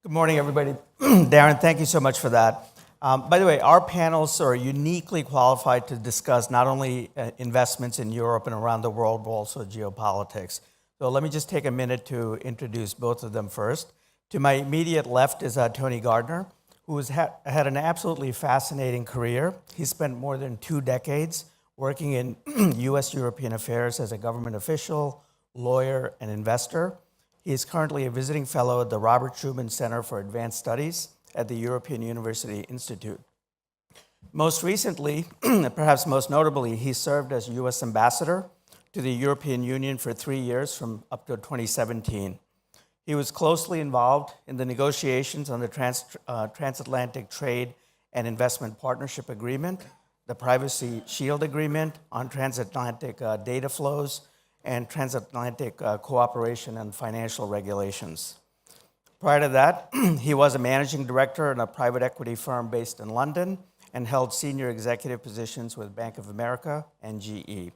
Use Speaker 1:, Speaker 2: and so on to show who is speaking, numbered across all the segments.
Speaker 1: Good morning, everybody. Darren, thank you so much for that. By the way, our panels are uniquely qualified to discuss not only investments in Europe and around the world, but also geopolitics. So let me just take a minute to introduce both of them first. To my immediate left is Tony Gardner, who has had an absolutely fascinating career. He spent more than 2 decades working in U.S.-European affairs as a government official, lawyer, and investor. He is currently a visiting fellow at the Robert Schuman Center for Advanced Studies at the European University Institute. Most recently, perhaps most notably, he served as U.S. ambassador to the European Union for 3 years from up to 2017. He was closely involved in the negotiations on the Transatlantic Trade and Investment Partnership Agreement, the Privacy Shield Agreement on transatlantic data flows, and transatlantic cooperation and financial regulations. Prior to that, he was a managing director in a private equity firm based in London and held senior executive positions with Bank of America and GE.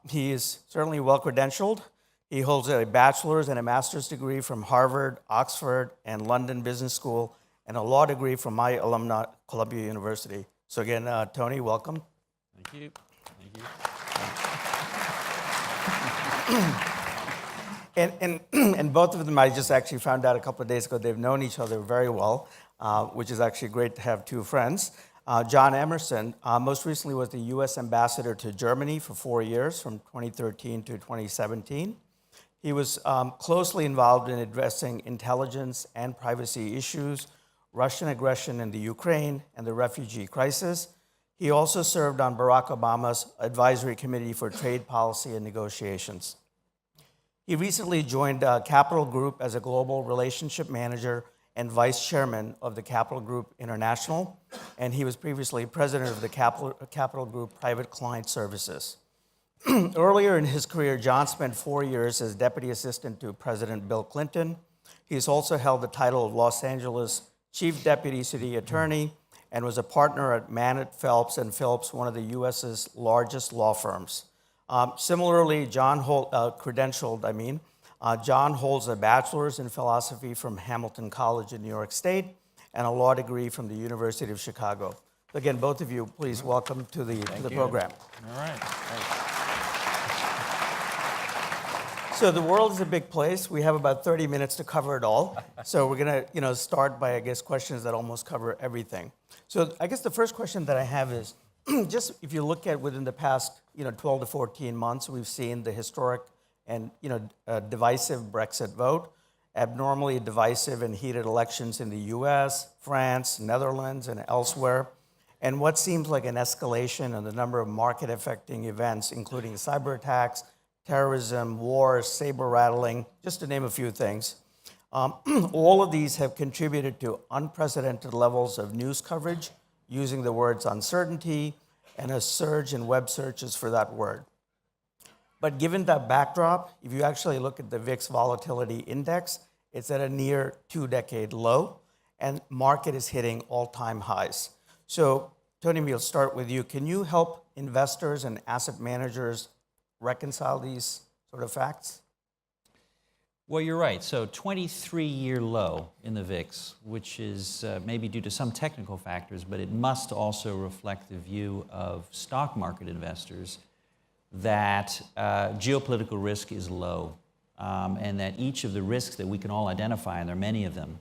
Speaker 1: He is certainly well-credentialed. He holds a bachelor's and a master's degree from Harvard, Oxford, and London Business School, and a law degree from my alumna, Columbia University. So again, Tony, welcome.
Speaker 2: Thank you. Thank you.
Speaker 1: And both of them, I just actually found out a couple of days ago, they've known each other very well, which is actually great to have 2 friends. John Emerson most recently was the U.S. ambassador to Germany for 4 years, from 2013 to 2017. He was closely involved in addressing intelligence and privacy issues, Russian aggression in the Ukraine, and the refugee crisis. He also served on Barack Obama's Advisory Committee for Trade Policy and Negotiations. He recently joined Capital Group as a global relationship manager and vice chairman of the Capital Group International, and he was previously president of the Capital Group Private Client Services. Earlier in his career, John spent 4 years as deputy assistant to President Bill Clinton. He has also held the title of Los Angeles Chief Deputy City Attorney and was a partner at Mannett, Phelps & Phillips, one of the U.S.'s largest law firms. Similarly, John holds a bachelor's in philosophy from Hamilton College in New York State and a law degree from the University of Chicago. Again, both of you, please welcome to the program.
Speaker 2: All right. Thanks.
Speaker 1: So the world is a big place. We have about 30 minutes to cover it all. So we're going to start by, I guess, questions that almost cover everything. So I guess the first question that I have is, just if you look at within the past 12 to 14 months, we've seen the historic and divisive Brexit vote, abnormally divisive and heated elections in the U.S., France, Netherlands, and elsewhere, and what seems like an escalation in the number of market-affecting events, including cyber attacks, terrorism, wars, saber rattling, just to name a few things. All of these have contributed to unprecedented levels of news coverage, using the words uncertainty and a surge in web searches for that word. But given that backdrop, if you actually look at the VIX Volatility Index, it's at a near 2-decade low, and market is hitting all-time highs. So, Tony, we'll start with you. Can you help investors and asset managers reconcile these sort of facts?
Speaker 2: Well, you're right. So 23-year low in the VIX, which is maybe due to some technical factors, but it must also reflect the view of stock market investors that geopolitical risk is low, and that each of the risks that we can all identify, and there are many of them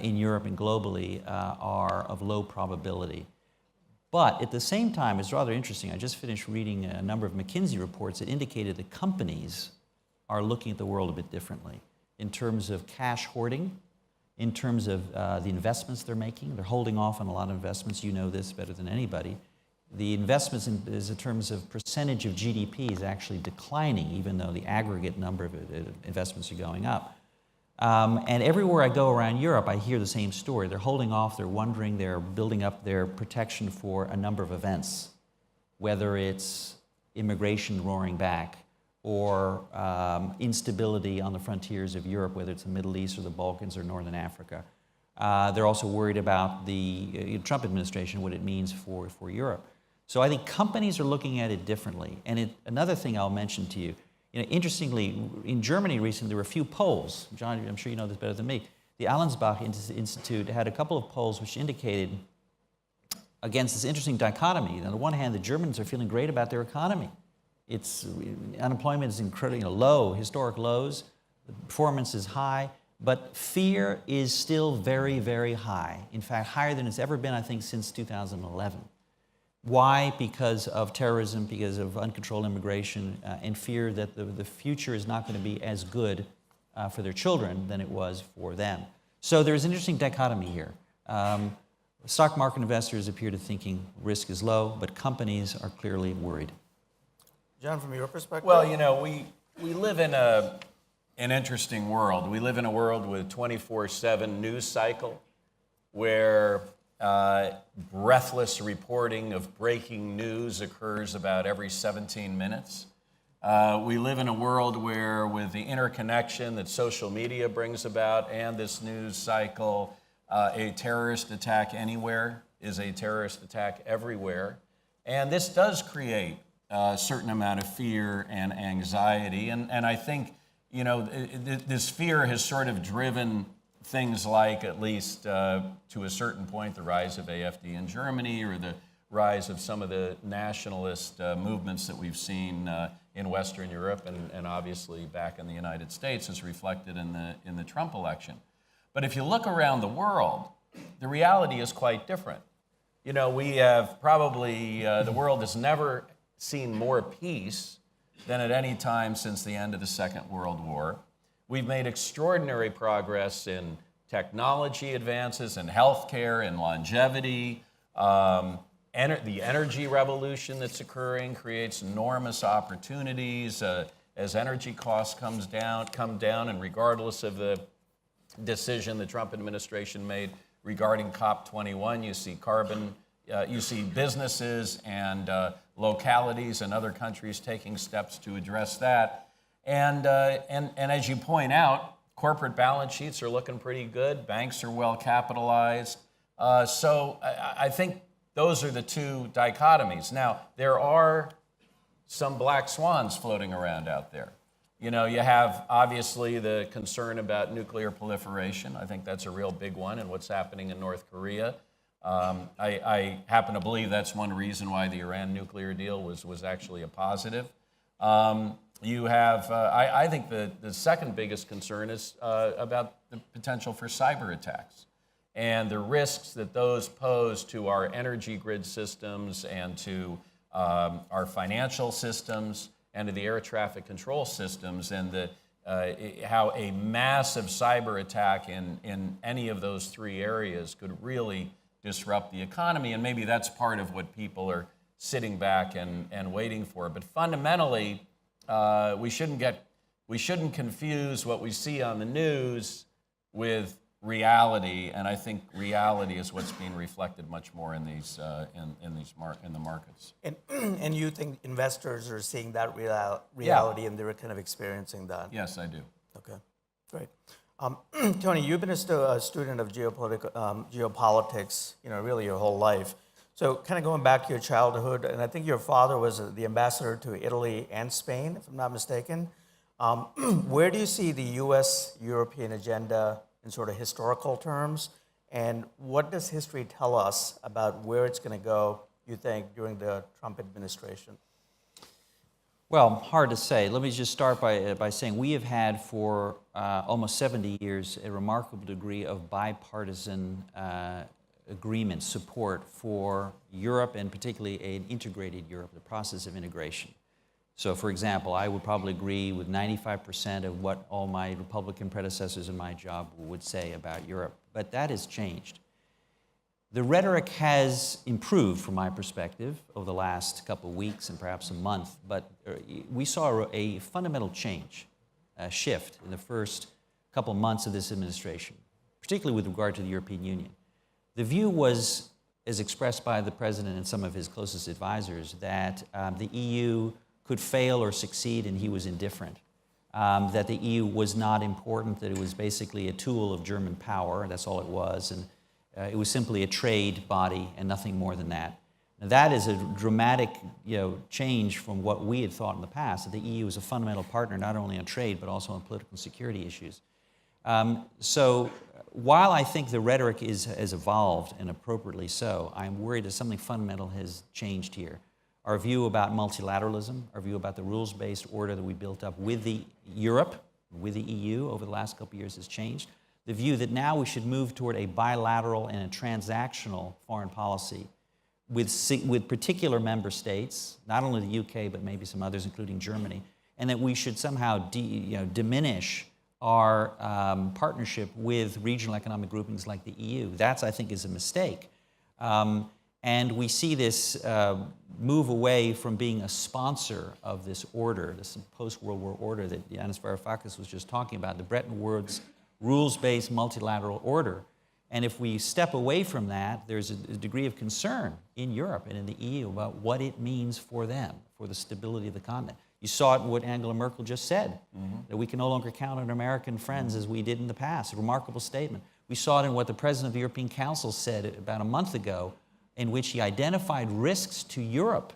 Speaker 2: in Europe and globally, are of low probability. But at the same time, it's rather interesting. I just finished reading a number of McKinsey reports that indicated that companies are looking at the world a bit differently in terms of cash hoarding, in terms of the investments they're making. They're holding off on a lot of investments. You know this better than anybody. The investments in terms of percentage of GDP is actually declining, even though the aggregate number of investments are going up. And everywhere I go around Europe, I hear the same story. They're holding off, they're wondering, they're building up their protection for a number of events, whether it's immigration roaring back, or instability on the frontiers of Europe, whether it's the Middle East or the Balkans or Northern Africa. They're also worried about the Trump administration, what it means for Europe. So I think companies are looking at it differently. And another thing I'll mention to you, interestingly, in Germany recently, there were a few polls. John, I'm sure you know this better than me. the Allensbach Institute had a couple of polls which indicated against this interesting dichotomy. On the one hand, the Germans are feeling great about their economy. Unemployment is incredibly low, historic lows. Performance is high, but fear is still very, very high. In fact, higher than it's ever been, I think, since 2011. Why? Because of terrorism, because of uncontrolled immigration, and fear that the future is not going to be as good for their children than it was for them. So there's an interesting dichotomy here. Stock market investors appear to thinking risk is low, but companies are clearly worried.
Speaker 1: John, from your perspective?
Speaker 3: Well, you know, we live in an interesting world. We live in a world with 24/7 news cycle where breathless reporting of breaking news occurs about every 17 minutes. We live in a world where, with the interconnection that social media brings about and this news cycle, a terrorist attack anywhere is a terrorist attack everywhere. And this does create a certain amount of fear and anxiety. And I think, you know, this fear has sort of driven things like, at least to a certain point, the rise of AfD in Germany, or the rise of some of the nationalist movements that we've seen in Western Europe and obviously back in the United States, as reflected in the Trump election. But if you look around the world, the reality is quite different. You know, we have probably, the world has never seen more peace than at any time since the end of the Second World War. We've made extraordinary progress in technology advances, in healthcare, in longevity. The energy revolution that's occurring creates enormous opportunities as energy costs come down, and regardless of the decision the Trump administration made regarding COP21, you see you see businesses and localities and other countries taking steps to address that. And as you point out, corporate balance sheets are looking pretty good. Banks are well capitalized. So I think those are the two dichotomies. Now, there are some black swans floating around out there. You know, you have obviously the concern about nuclear proliferation. I think that's a real big one, and what's happening in North Korea. I happen to believe that's one reason why the Iran nuclear deal was actually a positive. You have, I think the second biggest concern is about the potential for cyber attacks and the risks that those pose to our energy grid systems and to our financial systems and to the air traffic control systems, and how a massive cyber attack in any of those three areas could really disrupt the economy. And maybe that's part of what people are sitting back and waiting for. But fundamentally, we shouldn't confuse what we see on the news with reality, and I think reality is what's being reflected much more in these in the markets.
Speaker 1: And you think investors are seeing that reality, and they're kind of experiencing that?
Speaker 3: Yes, I do.
Speaker 1: Okay, great. Tony, you've been a student of geopolitics, you know, really your whole life. So kind of going back to your childhood, and I think your father was the ambassador to Italy and Spain, if I'm not mistaken. Where do you see the U.S.-European agenda in sort of historical terms? And what does history tell us about where it's going to go, you think, during the Trump administration?
Speaker 2: Well, hard to say. Let me just start by saying we have had for almost 70 years a remarkable degree of bipartisan agreement, support for Europe, and particularly an integrated Europe, the process of integration. So, for example, I would probably agree with 95% of what all my Republican predecessors in my job would say about Europe, but that has changed. The rhetoric has improved from my perspective over the last couple of weeks and perhaps a month, but we saw a fundamental change, a shift in the first couple of months of this administration, particularly with regard to the European Union. The view was, as expressed by the President and some of his closest advisors, that the EU could fail or succeed and he was indifferent, that the EU was not important, that it was basically a tool of German power, that's all it was, and it was simply a trade body and nothing more than that. Now, that is a dramatic change from what we had thought in the past, that the EU is a fundamental partner not only on trade but also on political and security issues. So while I think the rhetoric has evolved, and appropriately so, I'm worried that something fundamental has changed here. Our view about multilateralism, our view about the rules-based order that we built up with Europe, with the EU over the last couple of years has changed. The view that now we should move toward a bilateral and a transactional foreign policy with particular member states, not only the UK, but maybe some others, including Germany, and that we should somehow diminish our partnership with regional economic groupings like the EU. That's, I think, is a mistake. And we see this move away from being a sponsor of this order, this post-World War order that Yanis Varoufakis was just talking about, the Bretton Woods rules-based multilateral order. And if we step away from that, there's a degree of concern in Europe and in the EU about what it means for them, for the stability of the continent. You saw it in what Angela Merkel just said, that we can no longer count on American friends as we did in the past. A remarkable statement. We saw it in what the President of the European Council said about a month ago, in which he identified risks to Europe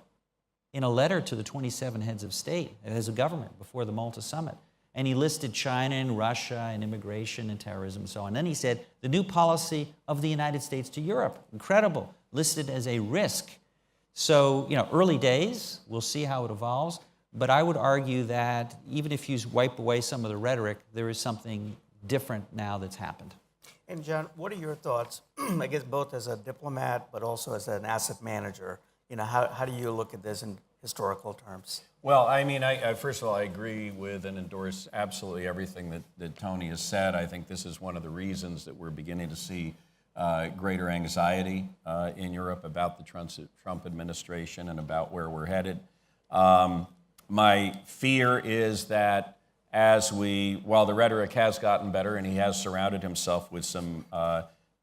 Speaker 2: in a letter to the 27 heads of state, as a government, before the Malta summit. And he listed China and Russia and immigration and terrorism and so on. And then he said, the new policy of the United States to Europe, incredible, listed as a risk. So, early days, we'll see how it evolves. But I would argue that even if you wipe away some of the rhetoric, there is something different now that's happened.
Speaker 1: And John, what are your thoughts, I guess both as a diplomat, but also as an asset manager? How do you look at this in historical terms?
Speaker 3: Well, I mean, first of all, I agree with and endorse absolutely everything that Tony has said. I think this is one of the reasons that we're beginning to see greater anxiety in Europe about the Trump administration and about where we're headed. My fear is that while the rhetoric has gotten better and he has surrounded himself with some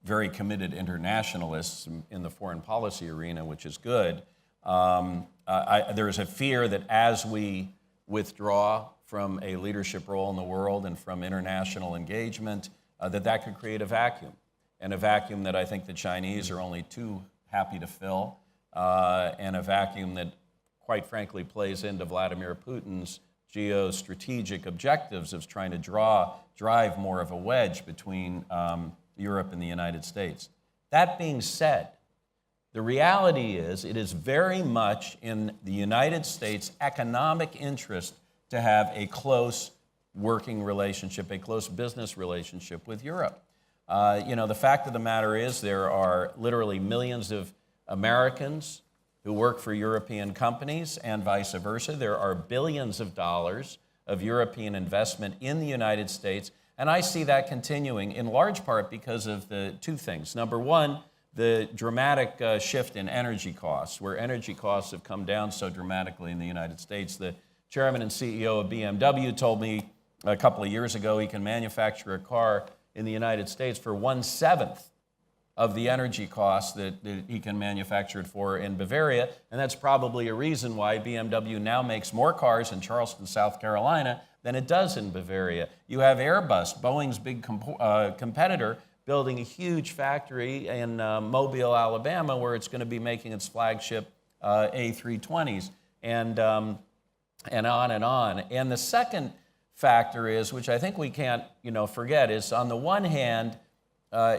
Speaker 3: very committed internationalists in the foreign policy arena, which is good, there is a fear that as we withdraw from a leadership role in the world and from international engagement, that could create a vacuum, and a vacuum that I think the Chinese are only too happy to fill, and a vacuum that, quite frankly, plays into Vladimir Putin's geostrategic objectives of trying to drive more of a wedge between Europe and the United States. That being said, the reality is it is very much in the United States' economic interest to have a close working relationship, a close business relationship with Europe. The fact of the matter is there are literally millions of Americans who work for European companies and vice versa. There are billions of dollars of European investment in the United States, and I see that continuing in large part because of the two things. Number one, the dramatic shift in energy costs, where energy costs have come down so dramatically in the United States. The chairman and CEO of BMW told me a couple of years ago he can manufacture a car in the United States for 1/7 of the energy costs that he can manufacture it for in Bavaria, and that's probably a reason why BMW now makes more cars in Charleston, South Carolina than it does in Bavaria. You have Airbus, Boeing's big competitor, building a huge factory in Mobile, Alabama, where it's going to be making its flagship A320s, and on and on. And the second factor is, which I think we can't forget, is on the one hand,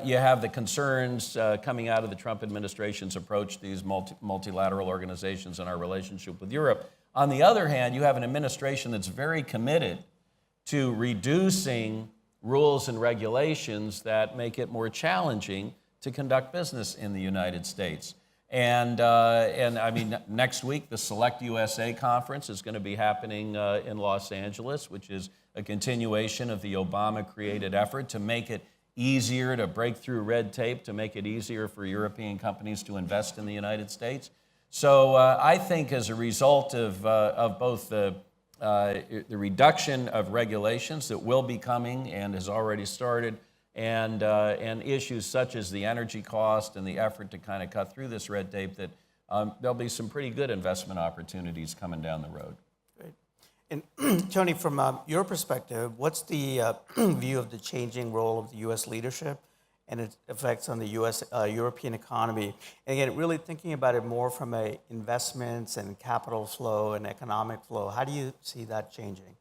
Speaker 3: you have the concerns coming out of the Trump administration's approach to these multilateral organizations and our relationship with Europe. On the other hand, you have an administration that's very committed to reducing rules and regulations that make it more challenging to conduct business in the United States. And I mean, next week, the Select USA conference is going to be happening in Los Angeles, which is a continuation of the Obama-created effort to make it easier to break through red tape, to make it easier for European companies to invest in the United States. So I think as a result of both the reduction of regulations that will be coming and has already started, and issues such as the energy cost and the effort to kind of cut through this red tape, that there'll be some pretty good investment opportunities coming down the road.
Speaker 1: Great. And Tony, from your perspective, what's the view of the changing role of the U.S. leadership and its effects on the U.S. European economy? And again, really thinking about it more from a investments and capital flow and economic flow, how do you see that changing?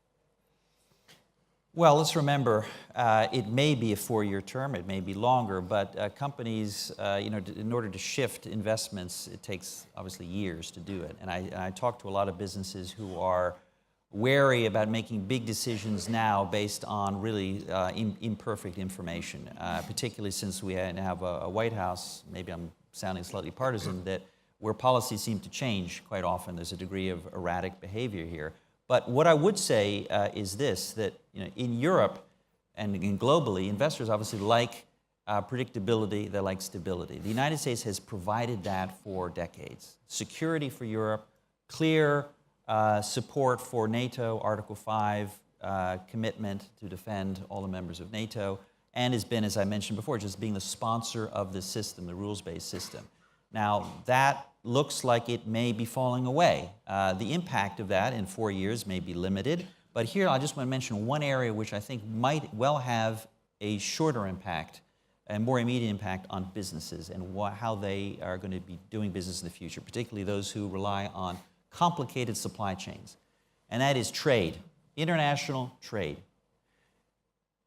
Speaker 2: Well, let's remember, it may be a 4-year term, it may be longer, but companies, in order to shift investments, it takes obviously years to do it. And I talk to a lot of businesses who are wary about making big decisions now based on really imperfect information, particularly since we have a White House, maybe I'm sounding slightly partisan, that where policies seem to change quite often. There's a degree of erratic behavior here. But what I would say is this, that in Europe and globally, investors obviously like predictability, they like stability. The United States has provided that for decades. Security for Europe, clear support for NATO, Article 5 commitment to defend all the members of NATO, and has been, as I mentioned before, just being the sponsor of the system, the rules-based system. Now, that looks like it may be falling away. The impact of that in 4 years may be limited, but here I just want to mention one area which I think might well have a shorter impact and more immediate impact on businesses and how they are going to be doing business in the future, particularly those who rely on complicated supply chains, and that is trade, international trade.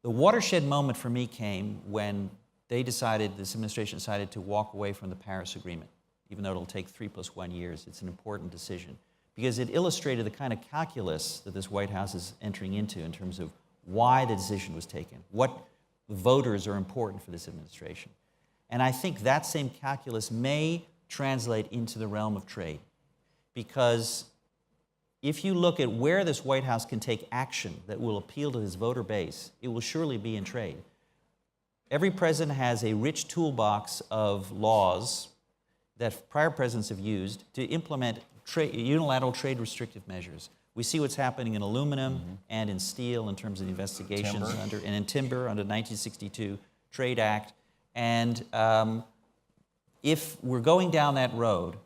Speaker 2: The watershed moment for me came when this administration decided to walk away from the Paris Agreement, even though it'll take 3+1 years. It's an important decision because it illustrated the kind of calculus that this White House is entering into in terms of why the decision was taken, what voters are important for this administration. And I think that same calculus may translate into the realm of trade, because if you look at where this White House can take action that will appeal to his voter base, it will surely be in trade. Every president has a rich toolbox of laws that prior presidents have used to implement unilateral trade restrictive measures. We see what's happening in aluminum and in steel in terms of the investigations and in timber under the 1962 Trade Act. And if we're going down that road,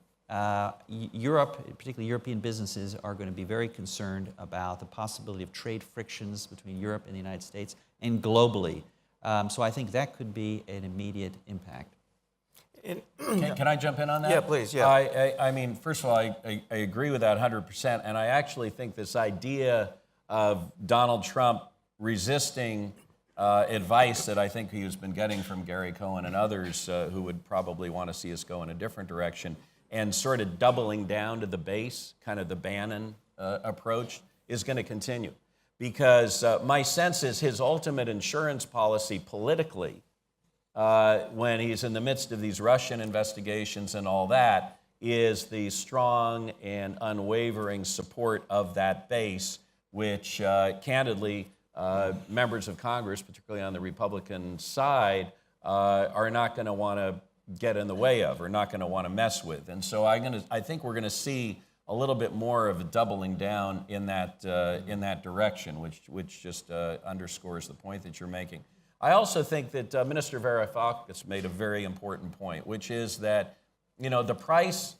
Speaker 2: Europe, particularly European businesses, are going to be very concerned about the possibility of trade frictions between Europe and the United States and globally. So I think that could be an immediate impact.
Speaker 3: Can I jump in on that?
Speaker 1: Yeah, please, yeah.
Speaker 3: I mean, first of all, I agree with that 100%, and I actually think this idea of Donald Trump resisting advice that I think he has been getting from Gary Cohen and others who would probably want to see us go in a different direction, and sort of doubling down to the base, kind of the Bannon approach, is going to continue. Because my sense is his ultimate insurance policy politically, when he's in the midst of these Russian investigations and all that, is the strong and unwavering support of that base, which candidly, members of Congress, particularly on the Republican side, are not going to want to get in the way of, or not going to want to mess with. And so I think we're going to see a little bit more of a doubling down in that direction, which just underscores the point that you're making. I also think that Minister Varoufakis made a very important point, which is that the price,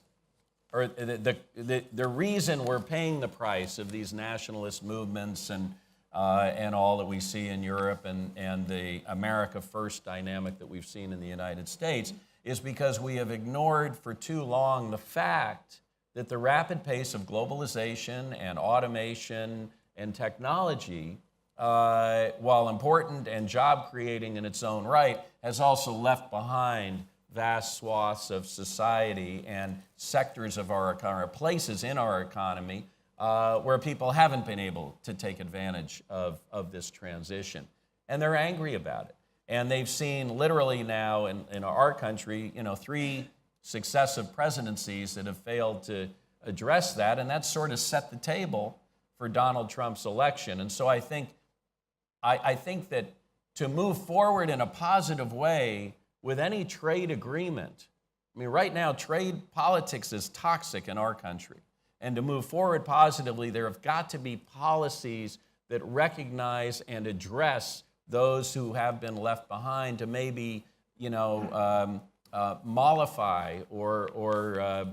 Speaker 3: or the reason we're paying the price of these nationalist movements and all that we see in Europe and the America First dynamic that we've seen in the United States is because we have ignored for too long the fact that the rapid pace of globalization and automation and technology, while important and job creating in its own right, has also left behind vast swaths of society and sectors of our economy, places in our economy where people haven't been able to take advantage of this transition. And they're angry about it. And they've seen literally now in our country, 3 successive presidencies that have failed to address that, and that sort of set the table for Donald Trump's election. And so I think that to move forward in a positive way with any trade agreement, I mean, right now, trade politics is toxic in our country. And to move forward positively, there have got to be policies that recognize and address those who have been left behind, to maybe, mollify or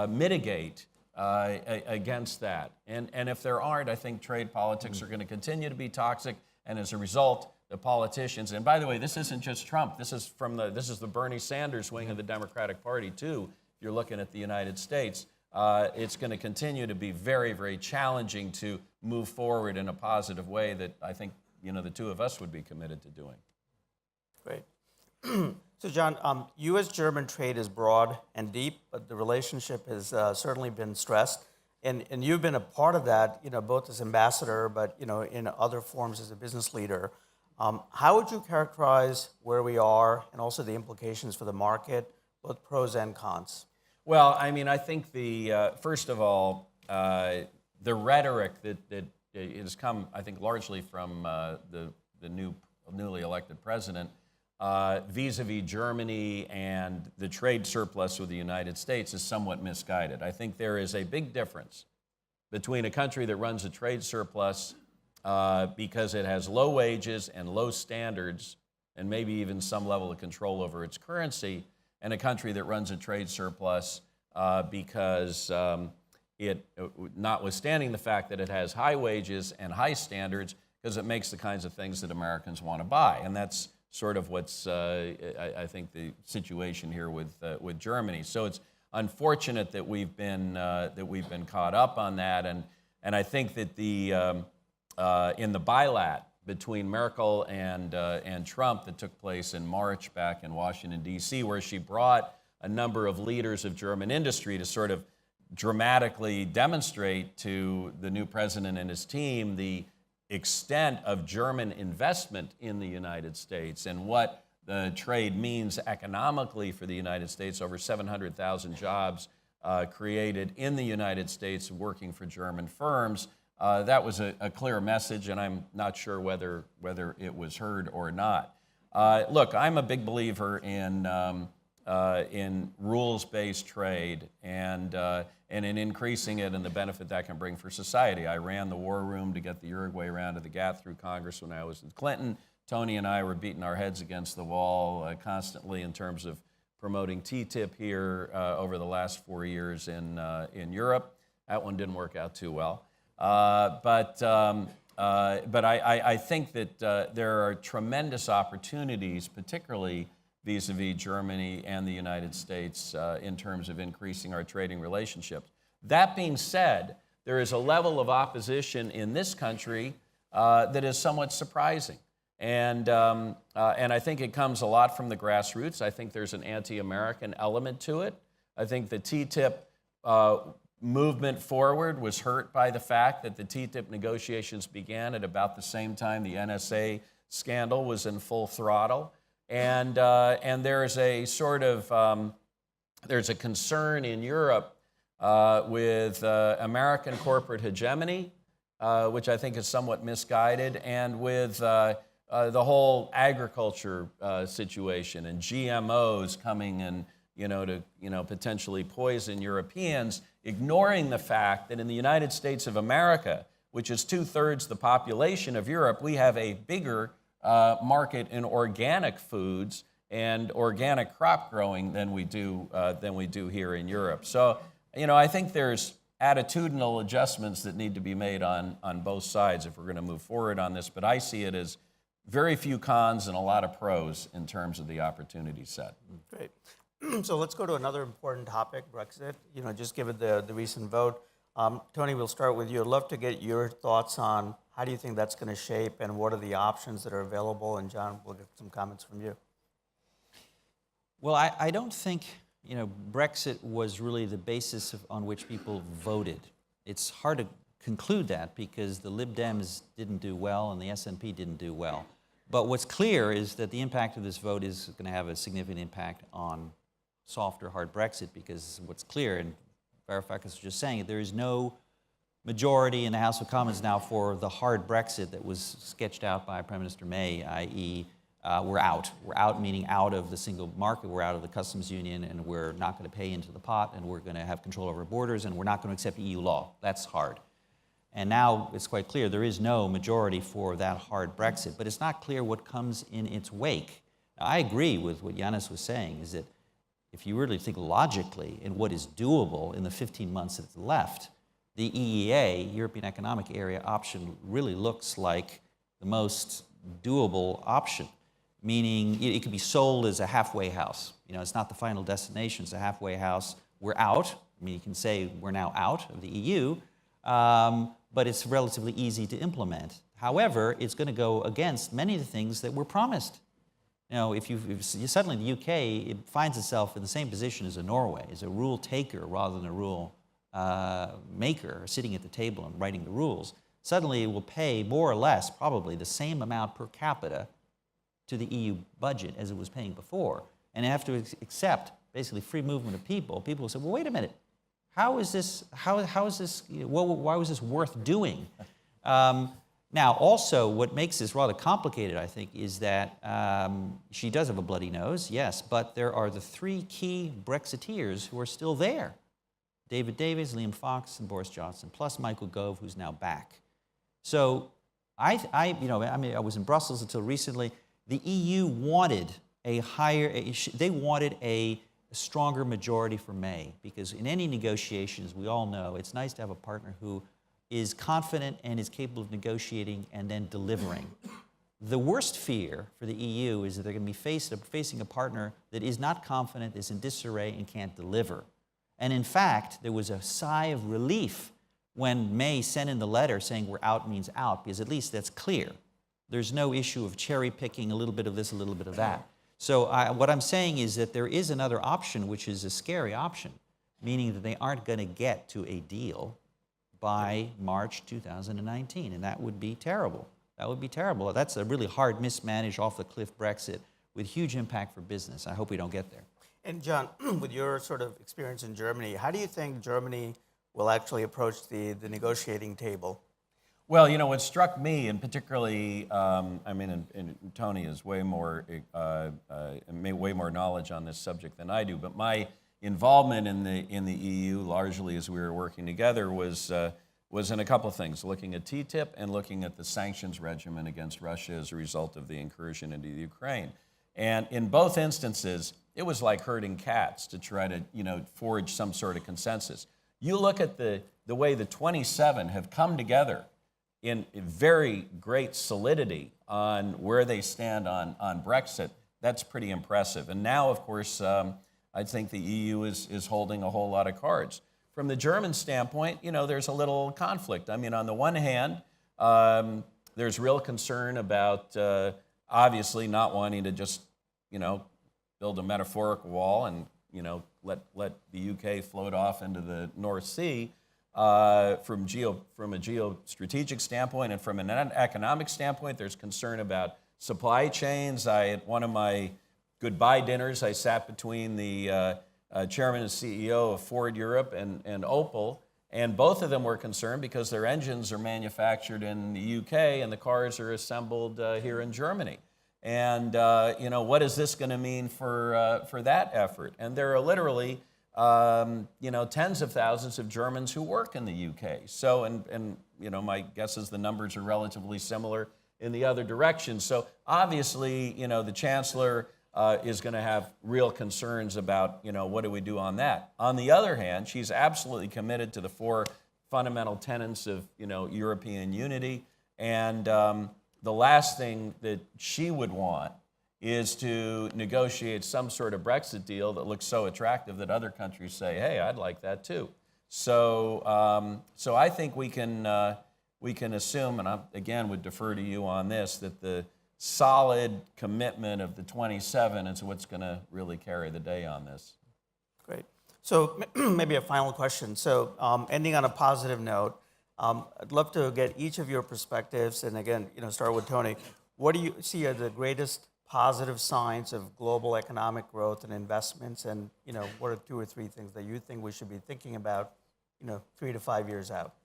Speaker 3: mitigate against that. And if there aren't, I think trade politics are going to continue to be toxic, and as a result, the politicians, and by the way, this isn't just Trump, this is the Bernie Sanders wing of the Democratic Party too. If you're looking at the United States, it's going to continue to be very, very challenging to move forward in a positive way that I think the two of us would be committed to doing.
Speaker 1: Great. So, John, U.S.-German trade is broad and deep, but the relationship has certainly been stressed. And you've been a part of that, both as ambassador, but, in other forms as a business leader. How would you characterize where we are and also the implications for the market, both pros and cons?
Speaker 3: Well, I think first of all, the rhetoric that has come, I think, largely from the newly elected president, vis-a-vis Germany and the trade surplus with the United States is somewhat misguided. I think there is a big difference between a country that runs a trade surplus because it has low wages and low standards and maybe even some level of control over its currency, and a country that runs a trade surplus because notwithstanding the fact that it has high wages and high standards, because it makes the kinds of things that Americans want to buy. And that's sort of what's, I think, the situation here with Germany. So it's unfortunate that we've been caught up on that, and I think that in the bilat between Merkel and Trump that took place in March back in Washington, D.C., where she brought a number of leaders of German industry to sort of dramatically demonstrate to the new president and his team the extent of German investment in the United States and what the trade means economically for the United States. Over 700,000 jobs created in the United States working for German firms. That was a clear message, and I'm not sure whether it was heard or not. Look, I'm a big believer in rules-based trade and in increasing it and the benefit that can bring for society. I ran the war room to get the Uruguay round of the GATT through Congress when I was with Clinton. Tony and I were beating our heads against the wall constantly in terms of promoting TTIP here over the last 4 years in Europe. That one didn't work out too well. But I think that there are tremendous opportunities, particularly vis-a-vis Germany and the United States in terms of increasing our trading relationships. That being said, there is a level of opposition in this country that is somewhat surprising. And I think it comes a lot from the grassroots. I think there's an anti-American element to it. I think the TTIP movement forward was hurt by the fact that the TTIP negotiations began at about the same time the NSA scandal was in full throttle. And there's a sort of, there's a concern in Europe with American corporate hegemony, which I think is somewhat misguided, and with the whole agriculture situation and GMOs coming and, to potentially poison Europeans, ignoring the fact that in the United States of America, which is 2/3 the population of Europe, we have a bigger market in organic foods and organic crop growing than we do here in Europe. So, I think there's attitudinal adjustments that need to be made on both sides if we're going to move forward on this. But I see it as very few cons and a lot of pros in terms of the opportunity set.
Speaker 1: Great. So let's go to another important topic, Brexit. Just given the recent vote. Tony, we'll start with you. I'd love to get your thoughts on how do you think that's going to shape and what are the options that are available? And John, we'll get some comments from you.
Speaker 2: Well, I don't think, Brexit was really the basis on which people voted. It's hard to conclude that because the Lib Dems didn't do well and the SNP didn't do well. But what's clear is that the impact of this vote is going to have a significant impact on soft or hard Brexit, because what's clear, and Varoufakis was just saying it, there is no majority in the House of Commons now for the hard Brexit that was sketched out by Prime Minister May, i.e. We're out. We're out, meaning out of the single market, we're out of the customs union, and we're not going to pay into the pot, and we're going to have control over borders, and we're not going to accept EU law. That's hard. And now it's quite clear there is no majority for that hard Brexit, but it's not clear what comes in its wake. Now, I agree with what Yanis was saying, is that if you really think logically in what is doable in the 15 months that's left, the EEA, European Economic Area option, really looks like the most doable option, meaning it could be sold as a halfway house. It's not the final destination, it's a halfway house. We're out. You can say we're now out of the EU, but it's relatively easy to implement. However, it's going to go against many of the things that were promised. You know, if suddenly the UK it finds itself in the same position as Norway, as a rule taker rather than a rule maker, sitting at the table and writing the rules, suddenly it will pay more or less probably the same amount per capita to the EU budget as it was paying before. And they have to accept basically free movement of people. People will say, well, wait a minute, how is this, why was this worth doing? Now, also, what makes this rather complicated, I think, is that she does have a bloody nose, yes, but there are the three key Brexiteers who are still there. David Davis, Liam Fox, and Boris Johnson, plus Michael Gove, who's now back. So I was in Brussels until recently. The EU wanted they wanted a stronger majority for May, because in any negotiations, we all know it's nice to have a partner who is confident and is capable of negotiating and then delivering. The worst fear for the EU is that they're going to be facing a partner that is not confident, is in disarray, and can't deliver. And in fact, there was a sigh of relief when May sent in the letter saying we're out means out, because at least that's clear. There's no issue of cherry picking a little bit of this, a little bit of that. So what I'm saying is that there is another option, which is a scary option, meaning that they aren't going to get to a deal by March 2019, and that would be terrible. That would be terrible. That's a really hard, mismanaged, off-the-cliff Brexit with huge impact for business. I hope we don't get there.
Speaker 1: And John, with your sort of experience in Germany, how do you think Germany will actually approach the negotiating table?
Speaker 3: Well, you know, what struck me, and particularly, and Tony has way more knowledge on this subject than I do, but my involvement in the EU, largely as we were working together, was in a couple of things, looking at TTIP and looking at the sanctions regimen against Russia as a result of the incursion into the Ukraine. And in both instances, it was like herding cats to try to, forge some sort of consensus. You look at the way the 27 have come together in very great solidity on where they stand on Brexit. That's pretty impressive. And now, of course, I think the EU is holding a whole lot of cards. From the German standpoint, there's a little conflict. I mean, on the one hand, there's real concern about obviously not wanting to just, build a metaphorical wall and, let the UK float off into the North Sea. From a geostrategic standpoint and from an economic standpoint, there's concern about supply chains. At one of my goodbye dinners, I sat between the chairman and CEO of Ford Europe and Opel, and both of them were concerned because their engines are manufactured in the UK and the cars are assembled here in Germany. And what is this going to mean for that effort? And there are literally tens of thousands of Germans who work in the UK. So, and my guess is the numbers are relatively similar in the other direction. So obviously, the chancellor is going to have real concerns about, what do we do on that? On the other hand, she's absolutely committed to the four fundamental tenets of, European unity. And the last thing that she would want is to negotiate some sort of Brexit deal that looks so attractive that other countries say, hey, I'd like that too. So, so I think we can assume, and I, again, would defer to you on this, that the solid commitment of the 27 is what's going to really carry the day on this.
Speaker 1: Great. So maybe a final question. So ending on a positive note, I'd love to get each of your perspectives, and again, start with Tony. What do you see are the greatest positive signs of global economic growth and investments, and what are 2 or 3 things that you think we should be thinking about, 3 to 5 years out?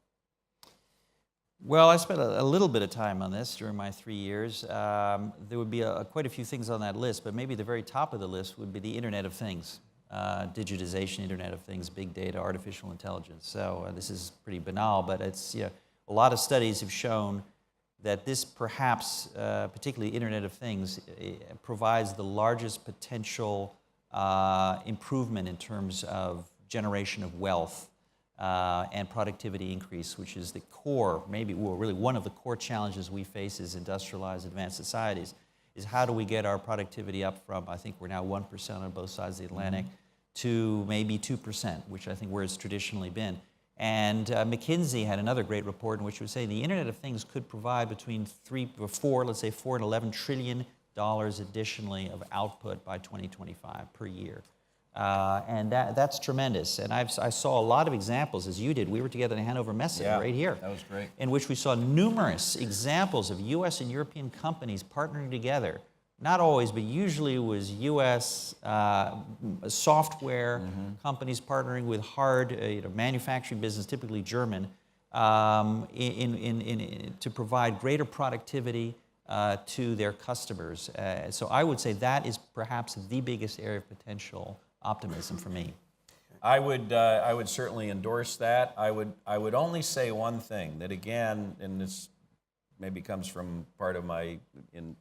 Speaker 2: Well, I spent a little bit of time on this during my 3 years. There would be quite a few things on that list, but maybe the very top of the list would be the Internet of Things, digitization, Internet of Things, big data, artificial intelligence. So this is pretty banal, but it's a lot of studies have shown that this perhaps, particularly Internet of Things, provides the largest potential improvement in terms of generation of wealth and productivity increase, which is the core, really one of the core challenges we face as industrialized advanced societies, is how do we get our productivity up from, I think we're now 1% on both sides of the Atlantic, to maybe 2%, which I think where it's traditionally been. And McKinsey had another great report in which it would say the Internet of Things could provide between let's say $4 and $11 trillion additionally of output by 2025 per year. And that's tremendous. And I saw a lot of examples, as you did. We were together in Hanover Messe right here.
Speaker 3: That was great.
Speaker 2: In which we saw numerous examples of U.S. and European companies partnering together. Not always, but usually it was U.S. Software companies partnering with hard manufacturing business, typically German, to provide greater productivity to their customers. So I would say that is perhaps the biggest area of potential optimism for me.
Speaker 3: I would certainly endorse that. I would only say one thing, that again, and this maybe comes from part of my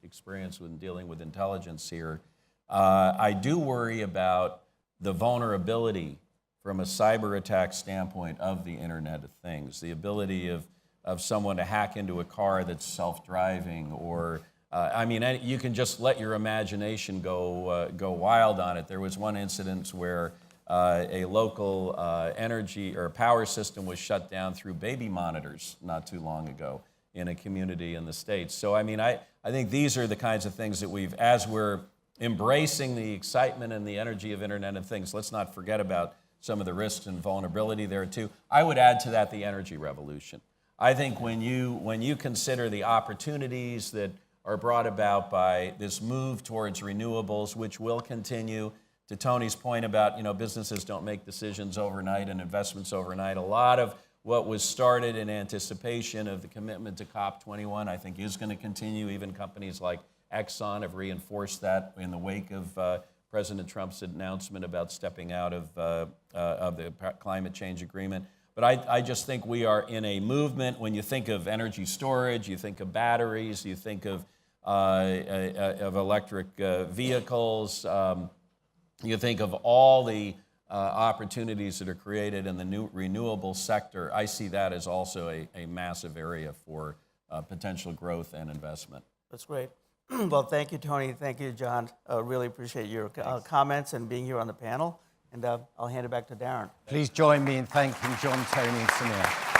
Speaker 3: experience with dealing with intelligence here, I do worry about the vulnerability from a cyber attack standpoint of the Internet of Things, the ability of someone to hack into a car that's self-driving, or you can just let your imagination go wild on it. There was one incident where a local energy or power system was shut down through baby monitors not too long ago in a community in the States. So I think these are the kinds of things that as we're embracing the excitement and the energy of Internet of Things, let's not forget about some of the risks and vulnerability there too. I would add to that the energy revolution. I think when you consider the opportunities that are brought about by this move towards renewables, which will continue, to Tony's point about businesses don't make decisions overnight and investments overnight, a lot of what was started in anticipation of the commitment to COP21, I think is going to continue. Even companies like Exxon have reinforced that in the wake of President Trump's announcement about stepping out of the climate change agreement. But I just think we are in a movement. When you think of energy storage, you think of batteries, you think of electric vehicles, you think of all the opportunities that are created in the new renewable sector. I see that as also a massive area for potential growth and investment.
Speaker 1: That's great. Well, thank you, Tony. Thank you, John. Really appreciate your comments and being here on the panel. And I'll hand it back to Darren.
Speaker 4: Please join me in thanking John, Tony, and Samir.